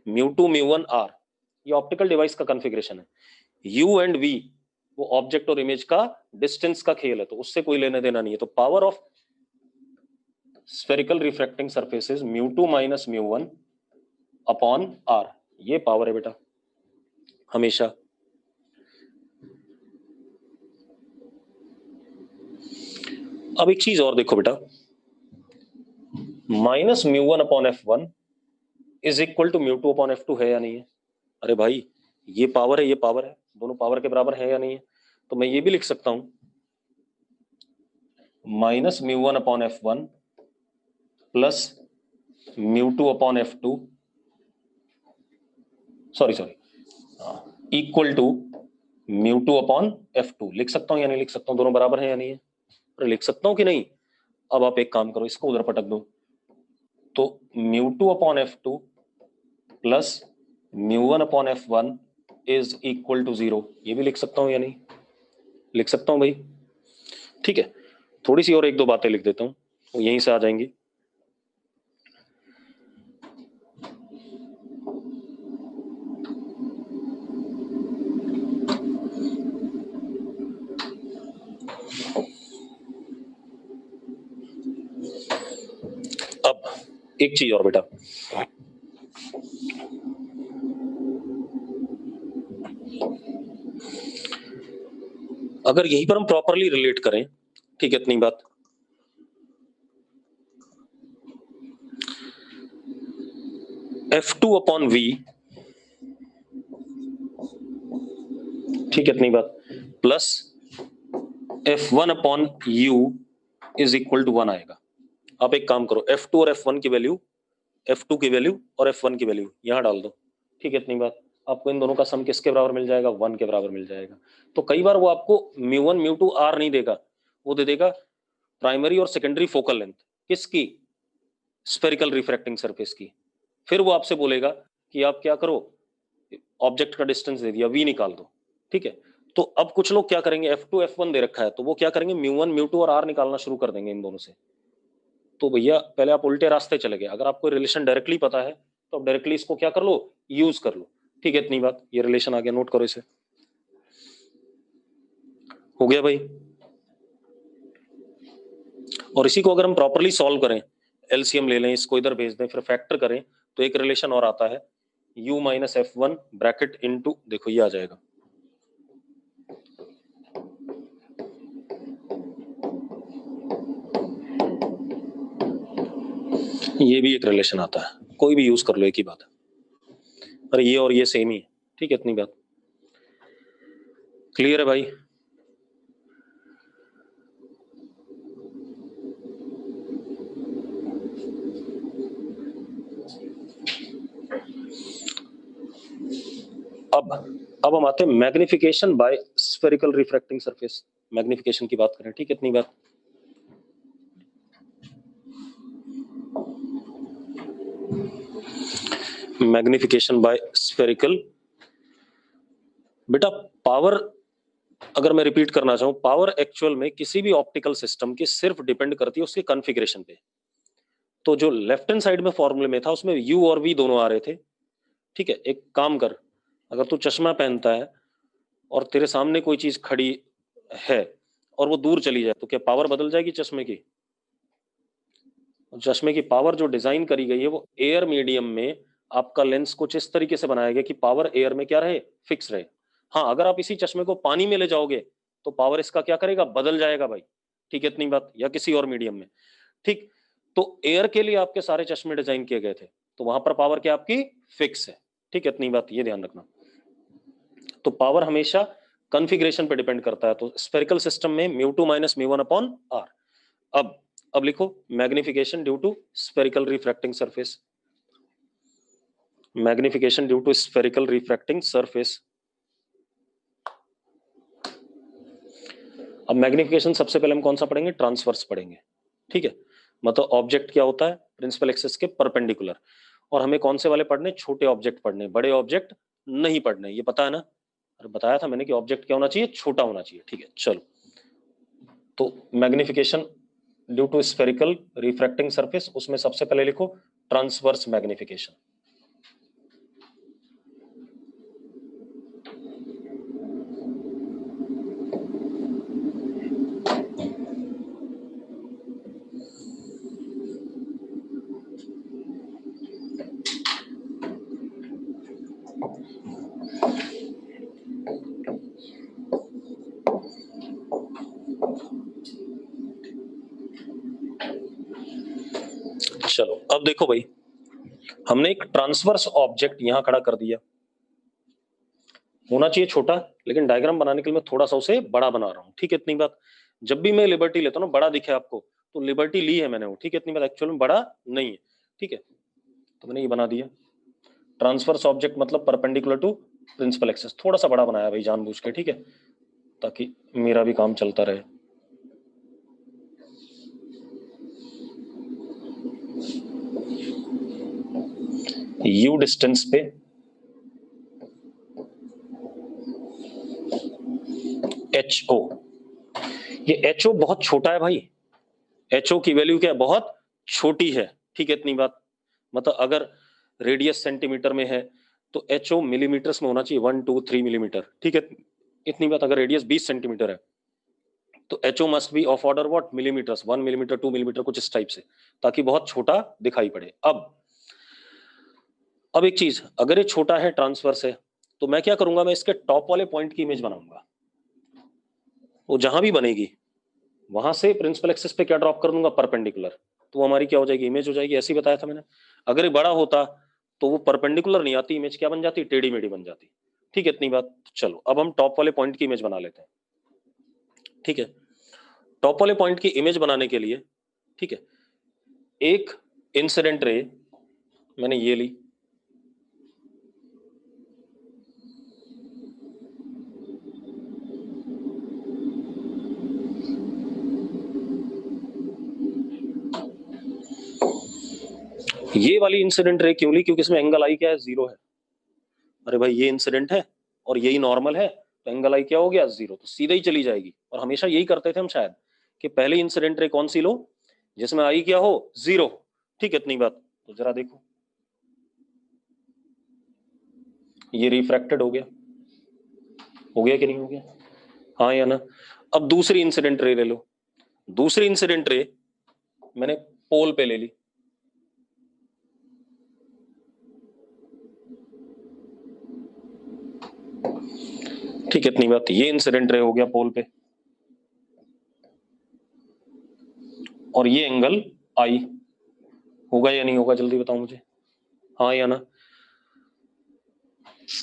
μ2 μ1 r, ये ऑप्टिकल डिवाइस का कॉन्फ़िगरेशन है। u एंड v वो ऑब्जेक्ट और इमेज का डिस्टेंस का खेल है, तो उससे कोई लेना देना नहीं है। तो power of spherical refracting surfaces μ2 minus μ1 upon r, ये पावर है बेटा हमेशा। अब एक चीज और देखो बेटा, minus μ1 upon f1 is equal to μ2 upon f2 है या नहीं है? अरे भाई, ये पावर है, ये पावर है, दोनों पावर के बराबर है या नहीं है? तो मैं ये भी लिख सकता हूं, minus μ1 upon f1 plus μ2 upon f2, sorry equal to μ2 upon f2। लिख सकता हूं या नहीं लिख सकता हूं? दोनों बराबर है या नहीं है? अरे लिख सकता हूं कि नहीं? अब आप एक काम करो, इसको उधर पटक दो। तो μ2 upon f2 plus μ1 upon f1 is equal to 0, ये भी लिख सकता हूं या नहीं? लिख सकता हूं भाई। ठीक है, थोड़ी सी और एक दो बातें लिख देता हूं, वो यहीं से आ जाएंगी। अब एक चीज और बेटा, अगर यहीं पर हम प्रॉपरली रिलेट करें, ठीक है, इतनी बात, F2 अपॉन V, ठीक है, इतनी बात, plus F1 upon U is equal to 1 आएगा। आप एक काम करो, F2 और F1 की वैल्यू, F2 की वैल्यू और F1 की वैल्यू यहां डाल दो। ठीक है, इतनी बात। आपको इन दोनों का सम किसके बराबर मिल जाएगा? 1 के बराबर मिल जाएगा। तो कई बार वो आपको μ1 μ2 r नहीं देगा, वो दे देगा प्राइमरी और सेकेंडरी फोकल लेंथ। किसकी? स्फेरिकल रिफ्रैक्टिंग सरफेस की। फिर वो आपसे बोलेगा कि आप क्या करो, ऑब्जेक्ट का डिस्टेंस दे दिया, v निकाल दो। ठीक है, तो अब कुछ लोग क्या करेंगे, F2 F1 दे रखा है तो वो क्या करेंगे, μ1 μ2 और r निकालना शुरू कर देंगे इन दोनों से। तो भैया पहले आप उल्टे रास्ते चले गए। अगर आपको रिलेशन डायरेक्टली पता है तो आप डायरेक्टली इसको क्या कर लो, यूज कर लो। ठीक है, इतनी बात। ये रिलेशन आ गया, नोट करो इसे। हो गया भाई। और इसी को अगर हम प्रॉपरली सॉल्व करें, एलसीएम ले लें, इसको इधर भेज दें, फिर फैक्टर करें, तो एक रिलेशन और आता है, u minus F1 bracket into, देखो ये आ जाएगा, ये भी एक रिलेशन आता है, कोई भी यूज कर लो, एक ही बात है। अरे ये और ये सेम ही है, ठीक है, इतनी बात क्लियर है भाई? अब हम आते हैं magnification by spherical refracting surface. Magnification की बात करें, ठीक है, इतनी बात। मैग्निफिकेशन बाय स्फेरिकल, बेटा पावर, अगर मैं रिपीट करना चाहूं, पावर एक्चुअल में किसी भी ऑप्टिकल सिस्टम की सिर्फ डिपेंड करती है उसके कॉन्फ़िगरेशन पे। तो जो लेफ्ट हैंड साइड में फॉर्मूले में था उसमें u और v दोनों आ रहे थे, ठीक है। एक काम कर, अगर तू चश्मा पहनता है और तेरे सामने कोई चीज खड़ी है और वो दूर चली जाए, तो क्या पावर बदल जाएगी चश्मे की? चश्मे की पावर जो डिजाइन करी गई है वो एयर मीडियम में आपका लेंस कुछ इस तरीके से बनाया गया कि पावर एयर में क्या रहे, फिक्स रहे। हाँ, अगर आप इसी चश्मे को पानी में ले जाओगे तो पावर इसका क्या करेगा, बदल जाएगा भाई, ठीक है, इतनी बात। या किसी और मीडियम में, ठीक। तो एयर के लिए आपके सारे चश्मे डिजाइन किए गए थे, तो वहां पर पावर क्या आपकी फिक्स है, ठीक है, इतनी बात, ये ध्यान रखना। तो पावर हमेशा कॉन्फ़िगरेशन पे डिपेंड करता है। तो स्फेरिकल सिस्टम में μ2 माइनस μ1 अपॉन r। अब लिखो magnification due to spherical refracting surface, magnification due to spherical refracting surface. अब मैग्निफिकेशन सबसे पहले हम कौन सा पढ़ेंगे, ट्रांसवर्स पढ़ेंगे, ठीक है। मतलब ऑब्जेक्ट क्या होता है, प्रिंसिपल एक्सिस के परपेंडिकुलर। और हमें कौन से वाले पढ़ने, छोटे ऑब्जेक्ट पढ़ने, बड़े ऑब्जेक्ट नहीं पढ़ने, ये पता है ना? अरे बताया था मैंने कि ऑब्जेक्ट क्या होना चाहिए, छोटा होना चाहिए, ठीक है। चलो, तो magnification due to spherical refracting surface, उसमें सबसे पहले लिखो ट्रांसवर्स मैग्निफिकेशन। चलो अब देखो भाई, हमने एक ट्रांसवर्स ऑब्जेक्ट यहां खड़ा कर दिया, होना चाहिए छोटा, लेकिन डायग्राम बनाने के लिए मैं थोड़ा सा उसे बड़ा बना रहा हूँ, ठीक है, इतनी बात। जब भी मैं लिबर्टी लेता हूँ ना, बड़ा दिखे आपको तो लिबर्टी ली है मैंने वो, ठीक है, इतनी बात। एक्चुअल में बड़ा नहीं है, ठीक है, तो मैंने ये बना दिया। ट्रांसवर्स ऑब्जेक्ट मतलब परपेंडिकुलर टू प्रिंसिपल एक्सिस, थोड़ा सा बड़ा बनाया भाई जानबूझ के, ठीक है, ताकि मेरा भी काम चलता रहे। यू डिस्टेंस पे एच ओ, ये एच ओ बहुत छोटा है भाई, एच ओ की वैल्यू क्या है, बहुत छोटी है, ठीक है, इतनी बात। मतलब अगर रेडियस सेंटीमीटर में है तो एच ओ मिलीमीटर्स में होना चाहिए, 1 2 3 मिलीमीटर, ठीक है, इतनी बात। अगर रेडियस 20 सेंटीमीटर है तो H O must be of order what, millimetres, 1 millimetre 2 millimetre, कुछ इस टाइप से, ताकि बहुत छोटा दिखाई पड़े। अब एक चीज, अगर ये छोटा है, ट्रांसवर्स है, तो मैं क्या करूंगा, मैं इसके टॉप वाले पॉइंट की इमेज बनाऊंगा। वो जहां भी बनेगी वहां से प्रिंसिपल एक्सिस पे क्या ड्रॉप कर दूंगा, परपेंडिकुलर। तो वो हमारी क्या हो जाएगी, इमेज हो जाएगी। ऐसे ही बताया था मैंने। अगर ये बड़ा होता तो वो परपेंडिकुलर नहीं आती, इमेज क्या बन जाती, टेढ़ी मेढ़ी बन जाती, ठीक है, इतनी बात। चलो अब हम टॉप वाले पॉइंट की इमेज बना लेते हैं, ठीक है। टॉप वाले पॉइंट की इमेज बनाने के लिए, ठीक है, एक इंसिडेंट रे मैंने ये ली, ये वाली इंसिडेंट रे क्यों ली, क्योंकि इसमें एंगल आई क्या है, 0 है। अरे भाई ये इंसिडेंट है और यही नॉर्मल है, तो एंगल आई क्या हो गया, 0, तो सीधे ही चली जाएगी। और हमेशा यही करते थे हम शायद, कि पहले इंसिडेंट रे कौन सी लो, जिसमें आई क्या हो, 0, ठीक है, इतनी बात। तो जरा देखो, ये रिफ्रैक्टेड हो गया कि नहीं हो गया, हाँ या ना? अब दूसरी इंसिडेंट रे ले लो, दूसरी इंसिडेंट रे मैंने पोल पे ले ली, ठीक है, इतनी बात। ये इंसिडेंट रे हो गया पोल पे, और ये एंगल आई होगा या नहीं होगा, जल्दी बताओ मुझे, हाँ या ना।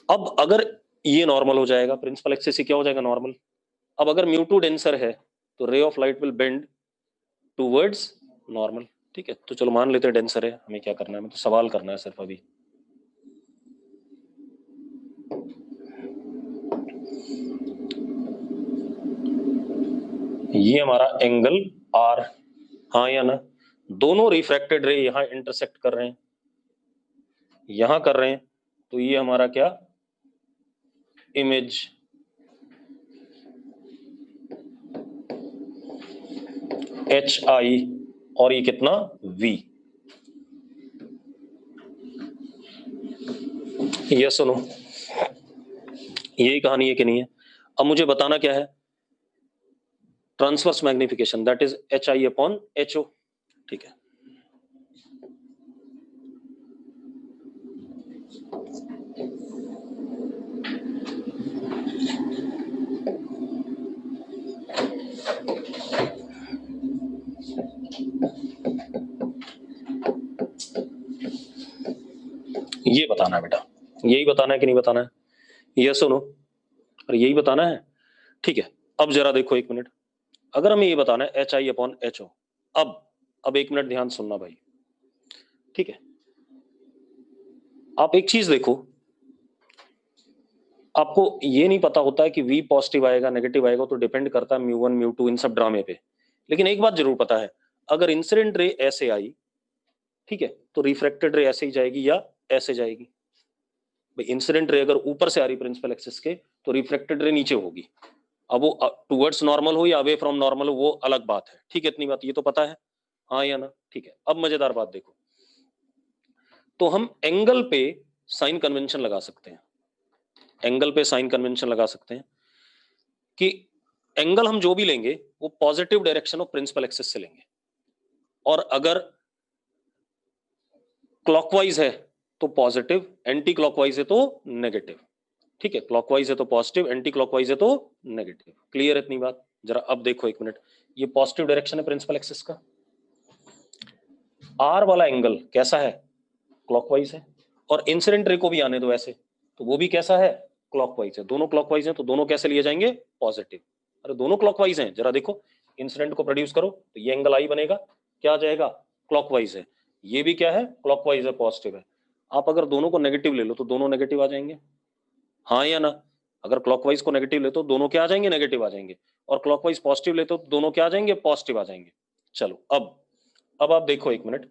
अब अगर ये नॉर्मल हो जाएगा, प्रिंसिपल एक्सिस से क्या हो जाएगा, नॉर्मल। अब अगर म्यू2 डेंसर है तो रे of light will bend towards normal. ठीक है, तो चलो मान लेते हैं डेंसर है, हमें क्या करना है, हमें तो सवाल करना है सिर्फ अभी। ये हमारा एंगल आर, हाँ या ना। दोनों रिफ्रैक्टेड रे यहां इंटरसेक्ट कर रहे हैं, यहां कर रहे हैं, तो ये हमारा क्या, इमेज एच आई, और ये कितना, वी। ये सुनो, यही कहानी है कि नहीं है। अब मुझे बताना क्या है, transverse magnification, that is H I upon H O. ठीक है, ये बताना है बेटा, यही बताना है कि नहीं बताना है, ये सुनो, और यही बताना है। ठीक है, अब जरा देखो एक मिनट, अगर हमें ये बताना है H I upon H O, अब एक मिनट ध्यान सुनना भाई। ठीक है, आप एक चीज देखो, आपको ये नहीं पता होता है कि वी पॉजिटिव आएगा नेगेटिव आएगा, तो डिपेंड करता है म्यू1 म्यू2 इन सब ड्रामे पे। लेकिन एक बात जरूर पता है, अगर इंसिडेंट रे ऐसे आई, ठीक है, तो रिफ्रैक्टेड रे ऐसे ही जाएगी या ऐसे जाएगी। भाई इंसिडेंट रे अगर ऊपर से आ रही प्रिंसिपल एक्सिस के, तो रिफ्रैक्टेड रे नीचे होगी। अब वो टुवर्ड्स नॉर्मल हो या अवे फ्रॉम नॉर्मल हो, वो अलग बात है। ठीक है, इतनी बात ये तो पता है, हाँ या ना। ठीक है, अब मजेदार बात देखो, तो हम एंगल पे साइन कन्वेंशन लगा सकते हैं, एंगल पे साइन कन्वेंशन लगा सकते हैं कि एंगल हम जो भी लेंगे वो positive direction of principal axis से लेंगे, और अगर क्लॉकवाइज है तो पॉजिटिव, एंटी क्लॉकवाइज है तो नेगेटिव। ठीक है, क्लॉकवाइज है तो पॉजिटिव, एंटी क्लॉकवाइज है तो नेगेटिव। क्लियर है इतनी बात। जरा अब देखो एक मिनट, ये पॉजिटिव डायरेक्शन है प्रिंसिपल एक्सिस का, आर वाला एंगल कैसा है, क्लॉकवाइज है, और इंसिडेंट रे को भी आने दो ऐसे, तो वो भी कैसा है, क्लॉकवाइज है। दोनों क्लॉकवाइज हैं तो दोनों कैसे लिए जाएंगे, पॉजिटिव। अरे दोनों क्लॉकवाइज हैं, जरा देखो, इंसिडेंट को प्रोड्यूस करो तो ये एंगल आई बनेगा, क्या आ जाएगा, क्लॉकवाइज है। ये भी क्या है, क्लॉकवाइज है, पॉजिटिव है। आप अगर दोनों को नेगेटिव ले लो तो दोनों नेगेटिव आ जाएंगे, हाँ या ना। अगर क्लॉकवाइज को नेगेटिव ले तो दोनों क्या आ जाएंगे, नेगेटिव आ जाएंगे, और क्लॉकवाइज पॉजिटिव ले तो दोनों क्या आ जाएंगे, पॉजिटिव आ जाएंगे। चलो अब आप देखो एक minute,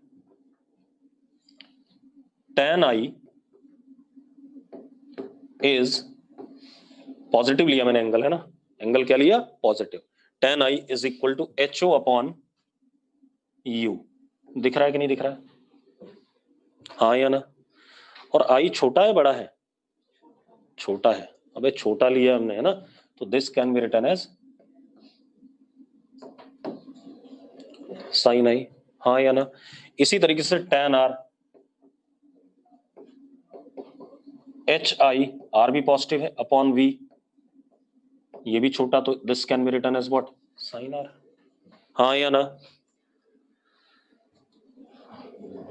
tan i is, positive लिया मैंने एंगल, है ना, एंगल क्या लिया, positive. tan i is equal to H O upon U. दिख रहा है कि नहीं दिख रहा है, हाँ या ना। और i छोटा है बड़ा है, छोटा है। अबे छोटा लिया हमने, है ना, तो this can be written as sine i, हाँ या ना। इसी तरीके से tan r, H I, R भी पॉजिटिव है, अपॉन v, ये भी छोटा, तो this can be written as what, sine r, हाँ या ना।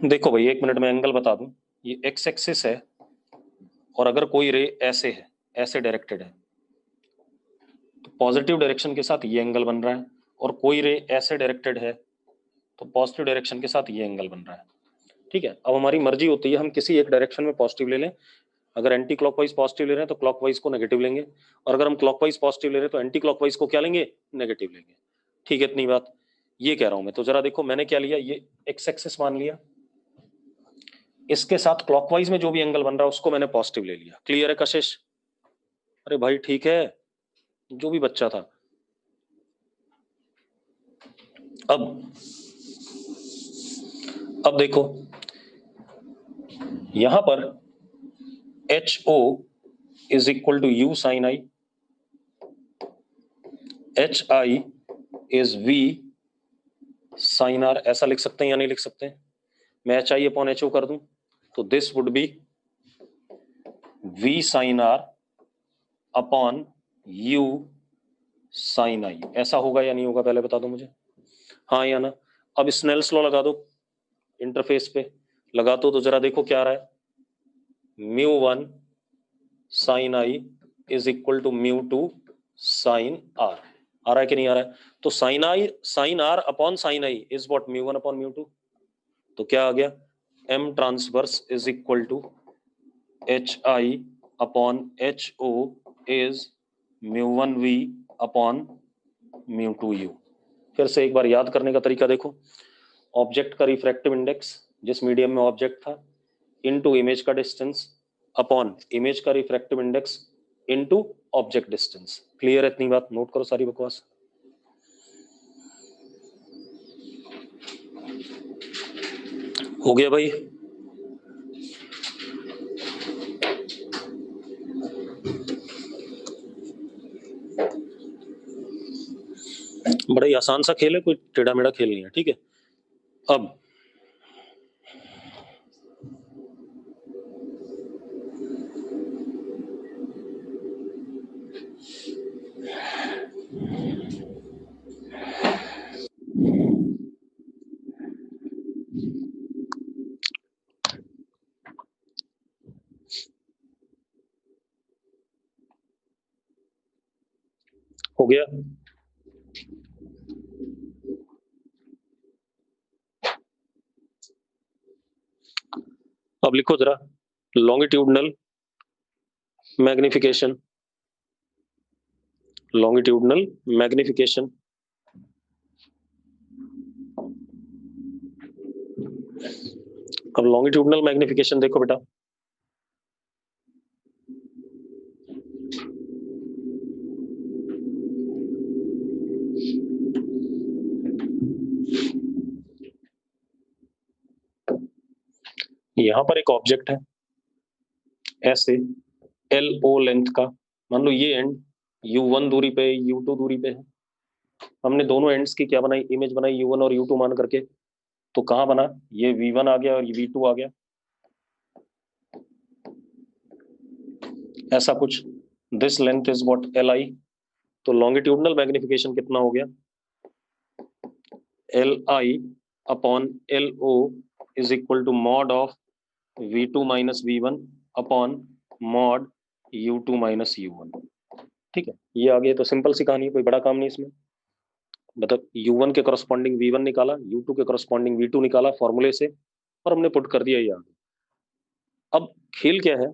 देखो भाई एक मिनट में एंगल बता दूं, ये एक्स एक्सिस है, और अगर कोई रे ऐसे है, ऐसे डायरेक्टेड है, तो पॉजिटिव डायरेक्शन के साथ ये एंगल बन रहा है, और कोई रे ऐसे डायरेक्टेड है तो पॉजिटिव डायरेक्शन के साथ ये एंगल बन रहा है। ठीक है, अब हमारी मर्जी होती है हम किसी एक डायरेक्शन में पॉजिटिव ले लें। अगर एंटी क्लॉकवाइज पॉजिटिव ले रहे हैं तो क्लॉकवाइज को नेगेटिव लेंगे, और अगर हम क्लॉकवाइज पॉजिटिव ले रहे हैं तो एंटी क्लॉकवाइज को क्या लेंगे, नेगेटिव लेंगे। ठीक है, इतनी बात ये कह रहा हूं मैं। तो जरा देखो मैंने क्या लिया, ये एक्स एक्सिस मान लिया, इसके साथ क्लॉकवाइज में जो भी एंगल बन रहा है उसको मैंने पॉजिटिव ले लिया। क्लियर है कशिश, अरे भाई ठीक है, जो भी बच्चा था। अब देखो यहां पर H O is equal to U sine I, H I is V sine R, ऐसा लिख सकते हैं या नहीं लिख सकते। मैं H I upon H O कर दूं तो this would be V sine R upon u sine I, ऐसा होगा या नहीं होगा पहले बता दो मुझे, हाँ या ना। अब स्नेल्स लॉ लगा दो, इंटरफेस पे लगा दो तो जरा देखो क्या आ रहा है, μ1 sine I is equal to μ2 sine R, आ रहा है कि नहीं आ रहा है? तो sine I sine R upon sine I is what, μ1 upon μ2, तो क्या आ गया, m transverse is equal to H I upon H O is μ1v upon μ2u। फिर से एक बार याद करने का तरीका देखो, ऑब्जेक्ट का रिफ्रैक्टिव इंडेक्स जिस मीडियम में ऑब्जेक्ट था इनटू इमेज का डिस्टेंस अपॉन इमेज का refractive index into object distance. Clear है इतनी बात, नोट करो सारी बकवास। हो गया भाई, बड़ा ही आसान सा खेल है, कोई टेढ़ा मेढ़ा खेल नहीं है, ठीक है। अब हो गया, अब लिखो जरा लॉन्गिट्यूडनल मैग्निफिकेशन, लॉन्गिट्यूडनल मैग्निफिकेशन अब लॉन्गिट्यूडनल मैग्निफिकेशन देखो बेटा, यहां पर एक ऑब्जेक्ट है ऐसे एल ओ लेंथ का, मान लो ये एंड u1 दूरी पे u2 दूरी पे है, हमने दोनों एंड्स की क्या बनाई, इमेज बनाई u1 और u2 मान करके, तो कहां बना, ये v1 आ गया और ये v2 आ गया, ऐसा कुछ, this length is what L I, तो लॉन्गिट्यूडनल मैग्निफिकेशन कितना हो गया, L I upon L O is equal to mod of v2 minus v1 upon mod u2 minus u1। ठीक है, ये आ गया, तो सिंपल सी कहानी है, कोई बड़ा काम नहीं इसमें, मतलब u1 के करस्पॉन्डिंग v1 निकाला, u2 के करस्पॉन्डिंग v2 निकाला फॉर्मूले से, और हमने पुट कर दिया ये आगे। अब खेल क्या है,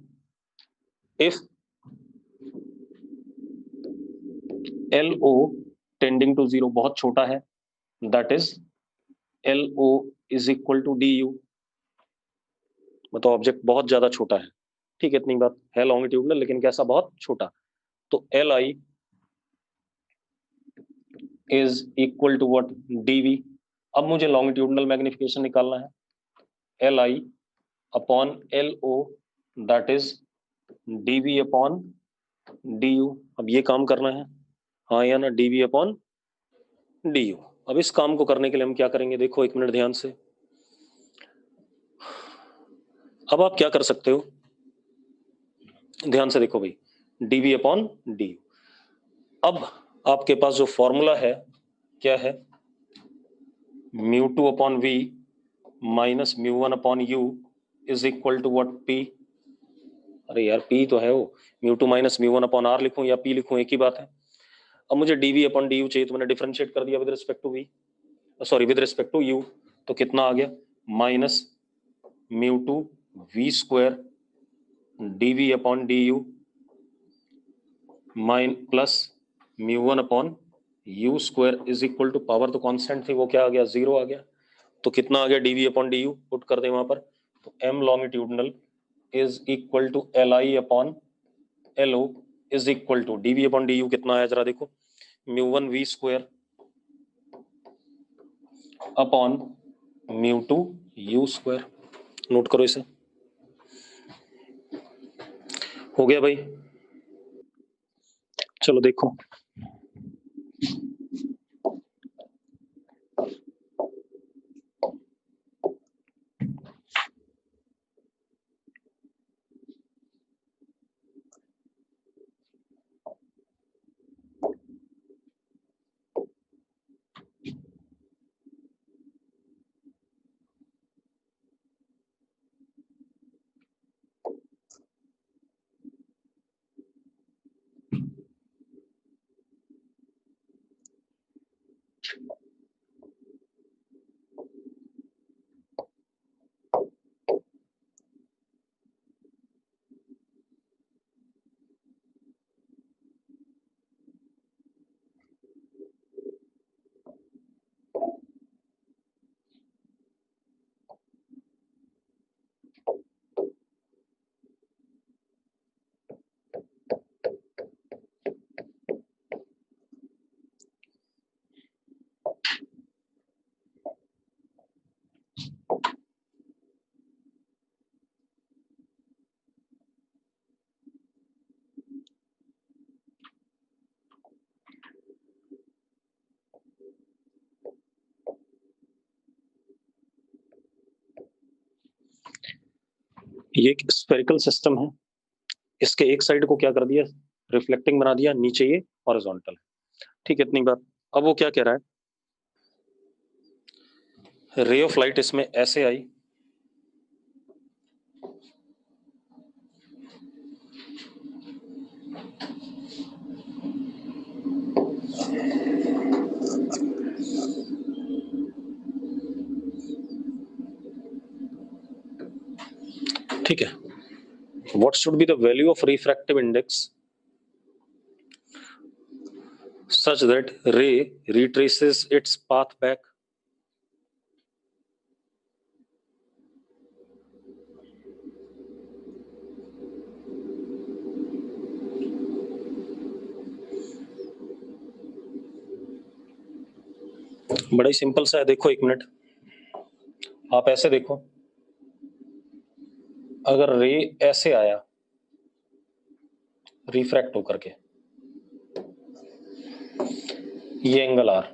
if L O tending to zero बहुत छोटा है, that is L O is equal to D U, मतलब ऑब्जेक्ट बहुत ज्यादा छोटा है, ठीक है, इतनी बात है, लॉन्गिट्यूडनल लेकिन कैसा, बहुत छोटा, तो L I is equal to what, D V. अब मुझे लॉन्गिट्यूडनल मैग्निफिकेशन निकालना है, L I upon L O that is D V upon D U. अब ये काम करना है, हाँ या ना, डीवी अपॉन डी यू। अब इस काम को करने के लिए हम क्या करेंगे, देखो एक मिनट ध्यान से, अब आप क्या कर सकते हो, ध्यान से देखो भाई, डीवी अपॉन डी यू। अब आपके पास जो फॉर्मूला है क्या है, μ2 upon v minus μ1 upon u is equal to what, p, अरे यार p तो है वो, μ2 माइनस μ1 अपॉन r लिखूं या p लिखूं, एक ही बात है। अब मुझे dv अपॉन du चाहिए, तो मैंने डिफरेंशिएट कर दिया with respect to v, sorry with respect to u, तो कितना आ गया, minus μ2 v square dv upon du minus plus μ1 upon u square is equal to, power तो कांस्टेंट थी वो क्या आ गया, जीरो आ गया, तो कितना आ गया, dv अपॉन du पुट कर दे वहां पर, तो m longitudinal is equal to L I upon L O is equal to dv upon du कितना आया जरा देखो, μ1 v square upon μ2 u square, note करो इसे, हो गया भाई। चलो देखो, ये एक स्फेरिकल सिस्टम है, इसके एक साइड को क्या कर दिया, रिफ्लेक्टिंग बना दिया, नीचे ये हॉरिजॉन्टल है। ठीक है, इतनी बात। अब वो क्या कह रहा है, रे ऑफ लाइट इसमें ऐसे आई, ठीक है। What should be the value of refractive index such that ray retraces its path back? बड़ा ही सिंपल सा है, देखो एक मिनट, आप ऐसे देखो, अगर रे ऐसे आया रिफ्रैक्ट होकर के, ये एंगल आर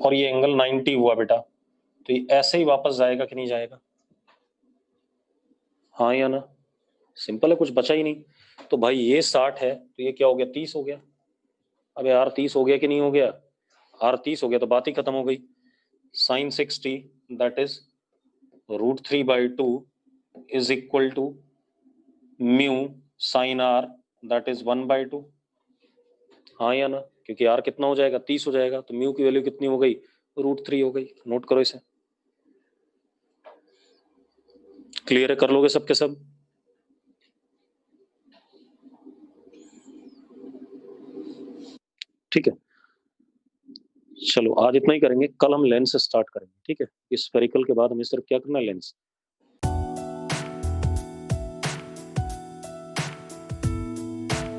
और ये एंगल 90 हुआ बेटा, तो ये ऐसे ही वापस जाएगा कि नहीं जाएगा, हाँ या ना? सिंपल है, कुछ बचा ही नहीं। तो भाई ये 60 है तो ये क्या हो गया, 30 हो गया। अबे आर 30 हो गया कि नहीं हो गया, आर 30 हो गया तो बात ही खत्म हो गई। Sine 60 that is √3/2 is equal to mu sine R that is 1/2, हाँ या ना? क्योंकि आर कितना हो जाएगा, 30 हो जाएगा, तो म्यू की वैल्यू कितनी हो गई, √3 हो गई। नोट करो इसे, क्लियर है, कर लोगे सबके सब? ठीक है, चलो आज इतना ही करेंगे, कल हम लेंस से स्टार्ट करेंगे। ठीक है, इस स्फेरिकल के बाद हमें सिर्फ क्या करना है, लेंस।